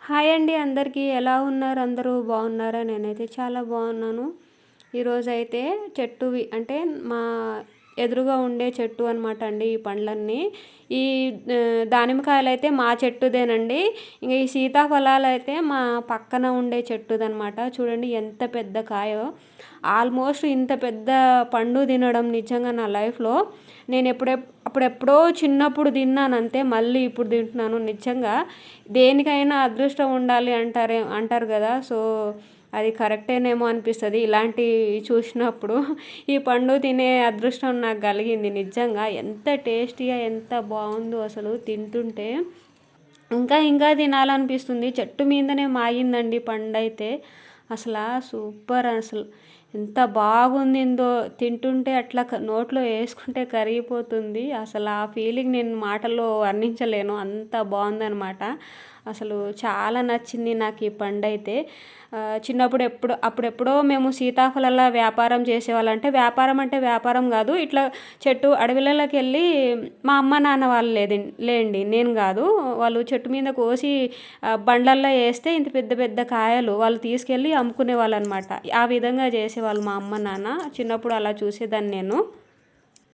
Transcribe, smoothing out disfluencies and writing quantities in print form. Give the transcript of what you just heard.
Hi అండి అందరికీ. ఎలా ఉన్నారు? అందరూ బాగున్నారా? నేనైతే చాలా బాగున్నాను. ఈరోజైతే చెట్టువి అంటే మా ఎదురుగా ఉండే చెట్టు అనమాట అండి ఈ పండ్లన్నీ. ఈ దానిమ్మకాయలు అయితే మా చెట్టుదేనండి. ఇంకా ఈ సీతాఫలాలు అయితే మా పక్కన ఉండే చెట్టుదనమాట. చూడండి ఎంత పెద్ద కాయో. ఆల్మోస్ట్ ఇంత పెద్ద పండు తినడం నిజంగా నా లైఫ్లో నేను అప్పుడెప్పుడో చిన్నప్పుడు తిన్నాను అంతే. మళ్ళీ ఇప్పుడు తింటున్నాను. నిజంగా దేనికైనా అదృష్టం ఉండాలి అంటారు కదా. సో అది కరెక్టేనేమో అనిపిస్తుంది ఇలాంటివి చూసినప్పుడు. ఈ పండు తినే అదృష్టం నాకు కలిగింది నిజంగా. ఎంత టేస్టీగా ఎంత బాగుందో అసలు తింటుంటే ఇంకా ఇంకా తినాలనిపిస్తుంది. చెట్టు మీదనే మాగిందండి పండు అయితే. అసలు సూపర్. అసలు ఎంత బాగుందిందో తింటుంటే అట్లా నోట్లో వేసుకుంటే కరిగిపోతుంది. అసలు ఆ ఫీలింగ్ నేను మాటల్లో వర్ణించలేను, అంత బాగుందనమాట. అసలు చాలా నచ్చింది నాకు ఈ పండు అయితే. చిన్నప్పుడు అప్పుడెప్పుడో మేము సీతాఫలాల వ్యాపారం చేసేవాళ్ళం. అంటే వ్యాపారం కాదు, ఇట్లా చెట్టు అడవిలలోకి వెళ్ళి మా అమ్మ నాన్న వాళ్ళు లేండి, నేను కాదు, వాళ్ళు చెట్టు మీద కోసి బండ్లల్లో వేస్తే ఇంత పెద్ద పెద్ద కాయలు వాళ్ళు తీసుకెళ్ళి అమ్ముకునే వాళ్ళు అనమాట. ఆ విధంగా చేసేవాళ్ళు మా అమ్మ నాన్న. చిన్నప్పుడు అలా చూసేదాన్ని నేను.